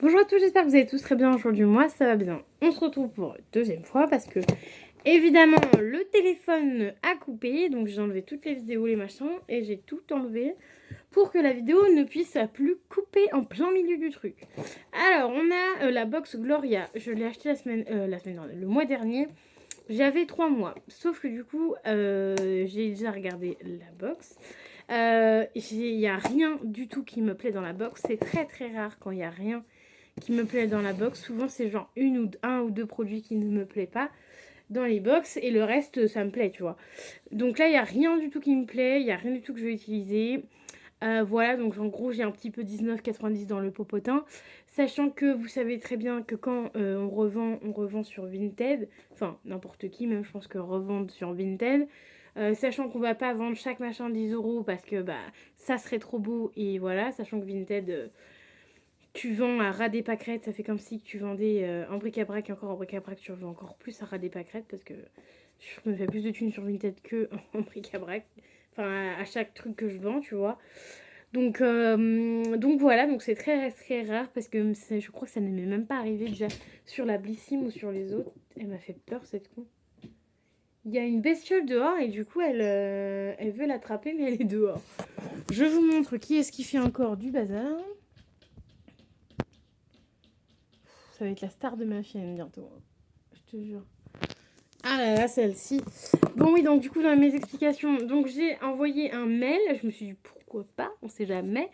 Bonjour à tous, j'espère que vous allez tous très bien aujourd'hui. Moi, ça va bien. On se retrouve pour une deuxième fois parce que, évidemment, le téléphone a coupé. Donc, j'ai enlevé toutes les vidéos, les machins, et j'ai tout enlevé pour que la vidéo ne puisse plus couper en plein milieu du truc. Alors, on a la box Gloria. Je l'ai acheté le mois dernier. J'avais 3 mois. Sauf que du coup, j'ai déjà regardé la box. Il n'y a rien du tout qui me plaît dans la box. C'est très très rare quand il n'y a rien qui me plaît dans la box. Souvent, c'est genre un ou deux produits qui ne me plaît pas dans les box et le reste, ça me plaît, tu vois. Donc là, il n'y a rien du tout qui me plaît. Il n'y a rien du tout que je vais utiliser. Voilà, donc en gros, j'ai un petit peu 19,90 dans le popotin. Sachant que vous savez très bien que quand on revend sur Vinted. Enfin, n'importe qui, même je pense que revendre sur Vinted. Sachant qu'on va pas vendre chaque machin 10 € parce que bah ça serait trop beau. Et voilà, sachant que Vinted, tu vends à ras des pâquerettes, ça fait comme si tu vendais en bric-à-brac, et encore en bric-à-brac, tu revends encore plus à ras des pâquerettes parce que je me fais plus de thunes sur Vinted que en bric-à-brac. Enfin, à chaque truc que je vends, tu vois. Donc voilà, donc c'est très très rare parce que je crois que ça ne m'est même pas arrivé déjà sur la Blissim ou sur les autres. Elle m'a fait peur cette con. Il y a une bestiole dehors et du coup elle veut l'attraper mais elle est dehors. Je vous montre qui est-ce qui fait encore du bazar. Ça va être la star de ma chaîne bientôt. Je te jure. Ah là là, celle-ci. Bon oui, donc du coup dans mes explications, donc j'ai envoyé un mail, je me suis dit pourquoi pas, on sait jamais.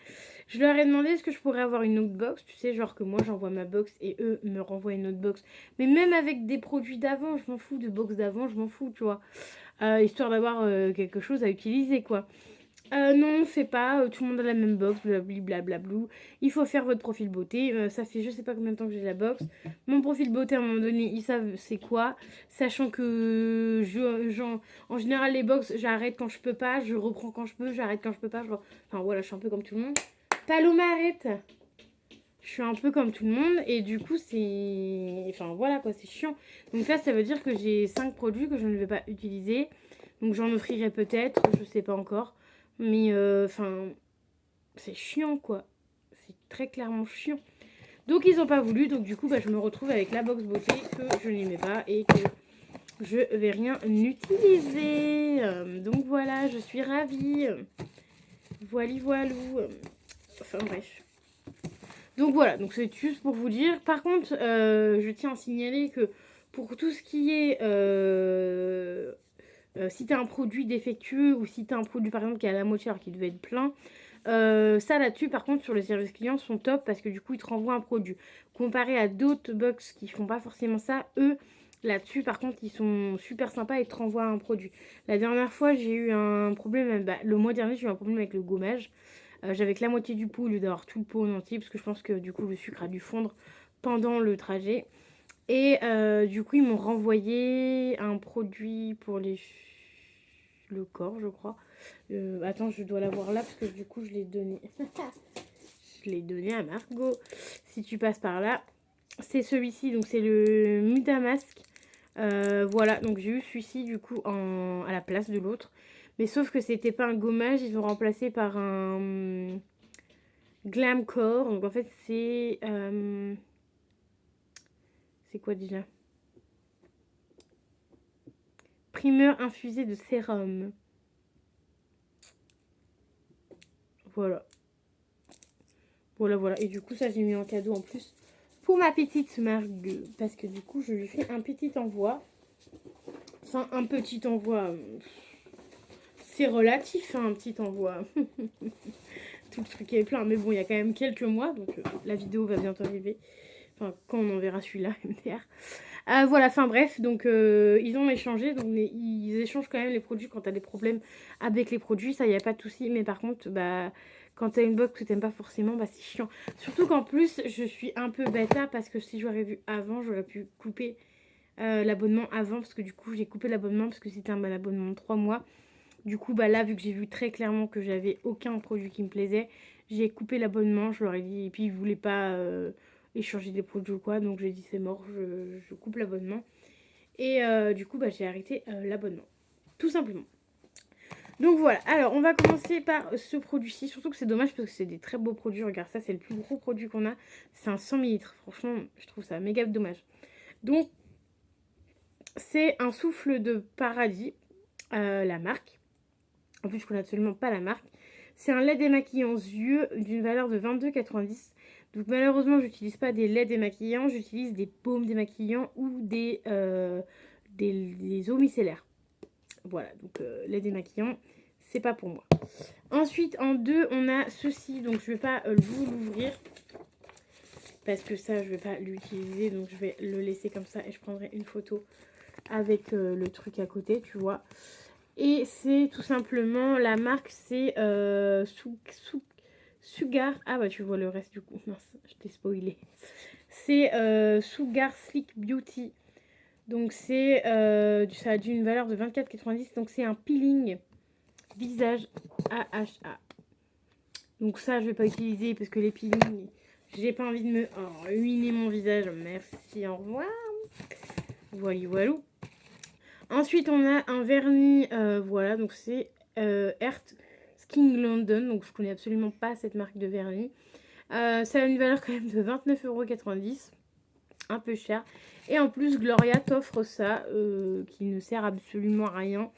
Je leur ai demandé est-ce que je pourrais avoir une autre box, tu sais, genre que moi j'envoie ma box et eux me renvoient une autre box. Mais même avec des produits d'avant, je m'en fous, de box d'avant, je m'en fous, tu vois. Histoire d'avoir quelque chose à utiliser, quoi. Non, c'est pas, tout le monde a la même box, blablablou. Il faut faire votre profil beauté. Ça fait je sais pas combien de temps que j'ai la box. Mon profil beauté, à un moment donné, ils savent c'est quoi. Sachant que en général, les box, j'arrête quand je peux pas, je reprends quand je peux, j'arrête quand je peux pas. Enfin voilà, je suis un peu comme tout le monde. Paloma, arrête! Je suis un peu comme tout le monde et du coup, c'est. Enfin voilà quoi, c'est chiant. Donc là, ça veut dire que j'ai 5 produits que je ne vais pas utiliser. Donc j'en offrirai peut-être, je sais pas encore. Mais enfin, c'est chiant quoi. C'est très clairement chiant. Donc ils ont pas voulu, donc du coup bah, je me retrouve avec la box beauté que je n'aimais pas et que je vais rien utiliser. Donc voilà, je suis ravie. Voili voilou. Enfin bref. Donc voilà, donc c'est juste pour vous dire. Par contre, je tiens à signaler que pour tout ce qui est si tu as un produit défectueux ou si tu as un produit par exemple qui est à la moitié alors qu'il devait être plein, ça là-dessus par contre sur le service client sont top parce que du coup ils te renvoient un produit. Comparé à d'autres box qui font pas forcément ça, eux là-dessus par contre ils sont super sympas et te renvoient un produit. La dernière fois j'ai eu un problème, le mois dernier j'ai eu un problème avec le gommage. J'avais que la moitié du pot au lieu d'avoir tout le pot en entier parce que je pense que du coup le sucre a dû fondre pendant le trajet. Et du coup, ils m'ont renvoyé un produit pour le corps, je crois. Attends, je dois l'avoir là parce que du coup, je l'ai donné. Je l'ai donné à Margot. Si tu passes par là, c'est celui-ci. Donc, c'est le Mutamasque. Voilà, donc j'ai eu celui-ci du coup à la place de l'autre. Mais sauf que c'était pas un gommage, ils ont remplacé par un Glamcore. Donc en fait, c'est quoi déjà? Primeur infusé de sérum. Voilà. Voilà. Et du coup, ça, j'ai mis en cadeau en plus pour ma petite Margue. Parce que du coup, je lui fais un petit envoi. Enfin, un petit envoi. C'est relatif, hein, un petit envoi. Tout le truc est plein. Mais bon, il y a quand même quelques mois. Donc, la vidéo va bientôt arriver. Enfin, quand on en verra celui-là, MDR. Voilà, enfin bref, donc ils ont échangé, donc ils échangent quand même les produits quand t'as des problèmes avec les produits, ça y a pas de souci, mais par contre, bah quand t'as une box que t'aimes pas forcément, bah c'est chiant. Surtout qu'en plus, je suis un peu bêta parce que si j'aurais vu avant, j'aurais pu couper l'abonnement avant, parce que du coup j'ai coupé l'abonnement parce que c'était un abonnement de 3 mois. Du coup, bah là, vu que j'ai vu très clairement que j'avais aucun produit qui me plaisait, j'ai coupé l'abonnement, je leur ai dit, et puis ils voulaient pas échanger des produits ou quoi, donc j'ai dit c'est mort, je coupe l'abonnement. Et du coup, bah, j'ai arrêté l'abonnement. Tout simplement. Donc voilà, alors on va commencer par ce produit-ci, surtout que c'est dommage parce que c'est des très beaux produits. Regarde, ça c'est le plus gros produit qu'on a, c'est un 100 ml. Franchement, je trouve ça méga dommage. Donc, c'est un souffle de paradis, la marque. En plus, je connais absolument pas la marque. C'est un lait démaquillant yeux d'une valeur de 22,90 €. Donc malheureusement, j'utilise pas des laits démaquillants, j'utilise des baumes démaquillants ou des eaux micellaires. Voilà, donc lait démaquillant, c'est pas pour moi. Ensuite, en deux, on a ceci. Donc je vais pas vous l'ouvrir parce que ça, je vais pas l'utiliser. Donc je vais le laisser comme ça et je prendrai une photo avec le truc à côté, tu vois. Et c'est tout simplement, la marque, c'est Sugar. Ah bah tu vois le reste du coup, mince, je t'ai spoilé. C'est Sugar Slick Beauty. Donc c'est ça a d'une valeur de 24,90 €. Donc c'est un peeling visage AHA. Donc ça je vais pas utiliser parce que les peelings, j'ai pas envie de me ruiner mon visage. Merci, au revoir. Voilà, voilà. Ensuite, on a un vernis, voilà, donc c'est Earth Skin London, donc je connais absolument pas cette marque de vernis. Ça a une valeur quand même de 29,90 €, un peu cher. Et en plus, Gloria t'offre ça, qui ne sert absolument à rien.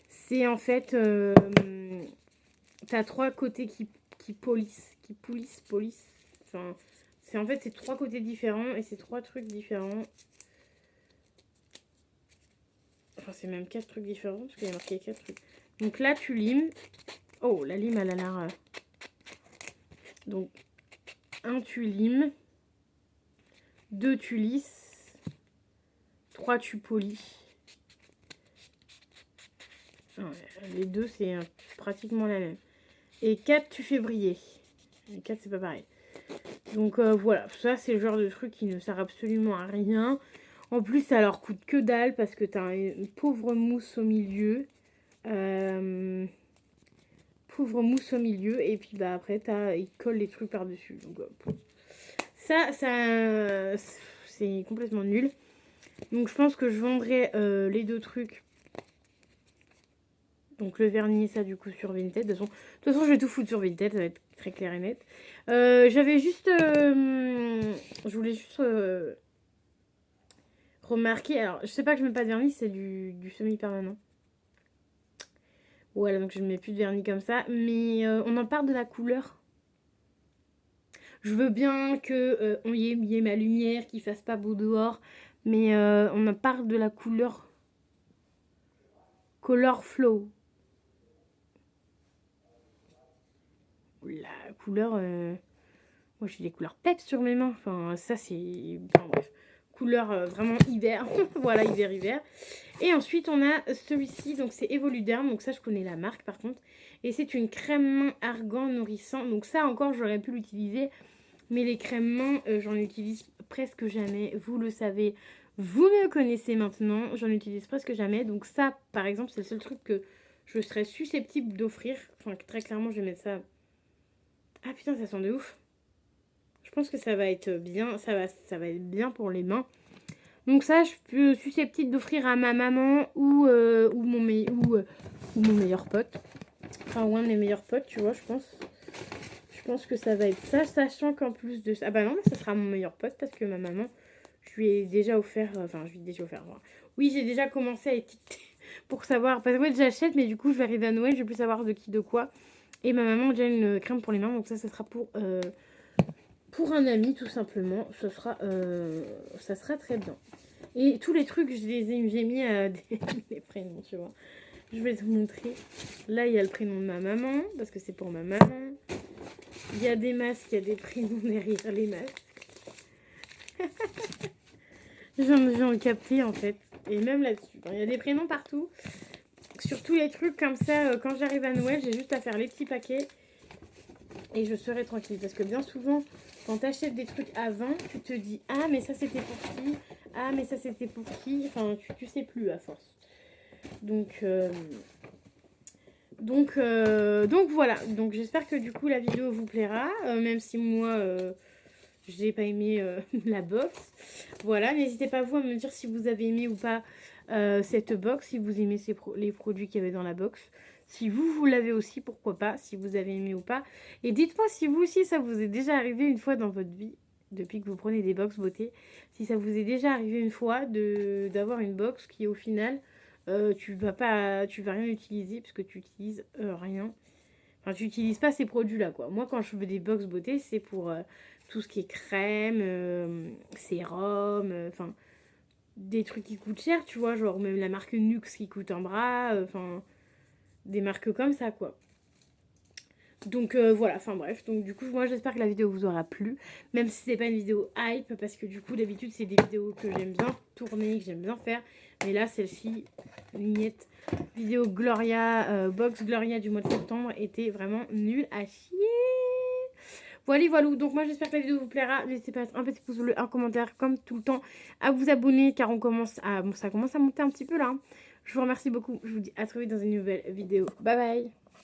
C'est en fait, t'as trois côtés qui polissent. Enfin, c'est en fait, c'est trois côtés différents et c'est trois trucs différents. Enfin, c'est même 4 trucs différents parce qu'il y a marqué 4 trucs. Donc là, tu limes. Oh, la lime, elle a l'air... Donc, 1, tu limes. 2, tu lisses. 3, tu polis. Ouais, les deux, c'est pratiquement la même. Et 4, tu fais briller. Et 4, c'est pas pareil. Donc voilà, ça, c'est le genre de truc qui ne sert absolument à rien. En plus, ça leur coûte que dalle parce que t'as une pauvre mousse au milieu. Pauvre mousse au milieu. Et puis bah après, ils collent les trucs par-dessus. Donc ça c'est complètement nul. Donc je pense que je vendrai les deux trucs. Donc le vernis, ça du coup sur Vinted. De toute façon, je vais tout foutre sur Vinted, ça va être très clair et net. J'avais juste... je voulais juste remarquer... Alors, je sais pas que je mets pas de vernis, c'est du semi-permanent. Voilà, donc je ne mets plus de vernis comme ça. Mais on en parle de la couleur. Je veux bien que on y ait ma lumière, qu'il fasse pas beau dehors. Mais on en parle de la couleur. Color Flow. La couleur... Moi, j'ai des couleurs peps sur mes mains. Enfin, ça, c'est... Enfin, bref. Couleur vraiment hiver. Voilà, hiver. Et ensuite, on a celui-ci. Donc, c'est Evoluderm. Donc, ça, je connais la marque, par contre. Et c'est une crème main argan nourrissant. Donc, ça, encore, j'aurais pu l'utiliser. Mais les crèmes main, j'en utilise presque jamais. Vous le savez. Vous me connaissez maintenant. J'en utilise presque jamais. Donc, ça, par exemple, c'est le seul truc que je serais susceptible d'offrir. Enfin, très clairement, je vais mettre ça... Ah, putain, ça sent de ouf. Je pense que ça va être bien, ça va être bien pour les mains. Donc ça, je suis susceptible d'offrir à ma maman ou mon meilleur pote. Enfin, ou un de mes meilleurs potes, tu vois, je pense. Je pense que ça va être ça, sachant qu'en plus de ça... Ah bah non, mais ça sera mon meilleur pote parce que ma maman, je lui ai déjà offert... Enfin, je lui ai déjà offert... Oui, j'ai déjà commencé à étiqueter pour savoir... Parce que ouais, j'achète, mais du coup, je vais arriver à Noël, je vais plus savoir de qui, de quoi. Et ma maman a déjà une crème pour les mains, donc ça sera pour un ami, tout simplement. Ça sera très bien. Et tous les trucs, j'ai mis des prénoms, tu vois. Je vais te montrer. Là, il y a le prénom de ma maman, parce que c'est pour ma maman. Il y a des masques, il y a des prénoms derrière les masques. J'en ai capté, en fait. Et même là-dessus. Il y a des prénoms partout. Sur tous les trucs comme ça, quand j'arrive à Noël, j'ai juste à faire les petits paquets. Et je serai tranquille. Parce que bien souvent, quand tu achètes des trucs avant, tu te dis « Ah, mais ça, c'était pour qui ? Ah, mais ça, c'était pour qui ?» Enfin, tu sais plus à force. Donc voilà. Donc, j'espère que du coup, la vidéo vous plaira. Même si moi, j'ai pas aimé la box. Voilà. N'hésitez pas, vous, à me dire si vous avez aimé ou pas cette box. Si vous aimez les produits qu'il y avait dans la box. Si vous l'avez aussi, pourquoi pas, si vous avez aimé ou pas. Et dites-moi si vous aussi, ça vous est déjà arrivé une fois dans votre vie, depuis que vous prenez des box beauté, si ça vous est déjà arrivé une fois d'avoir une box qui au final, tu vas rien utiliser parce que tu utilises rien. Enfin, tu n'utilises pas ces produits-là, quoi. Moi, quand je veux des box beauté, c'est pour tout ce qui est crème, sérum, enfin, des trucs qui coûtent cher, tu vois, genre même la marque Nux qui coûte un bras, enfin, des marques comme ça, quoi. Donc voilà, enfin bref, donc du coup moi j'espère que la vidéo vous aura plu, même si c'est pas une vidéo hype, parce que du coup d'habitude c'est des vidéos que j'aime bien tourner, que j'aime bien faire, mais là celle-ci, lignette, vidéo Gloria, box Gloria du mois de septembre, était vraiment nulle à chier. Voilà, voilà, donc moi j'espère que la vidéo vous plaira, n'hésitez pas à mettre un petit pouce bleu, un commentaire comme tout le temps, à vous abonner car ça commence à monter un petit peu là, hein. Je vous remercie beaucoup, je vous dis à très vite dans une nouvelle vidéo, bye bye.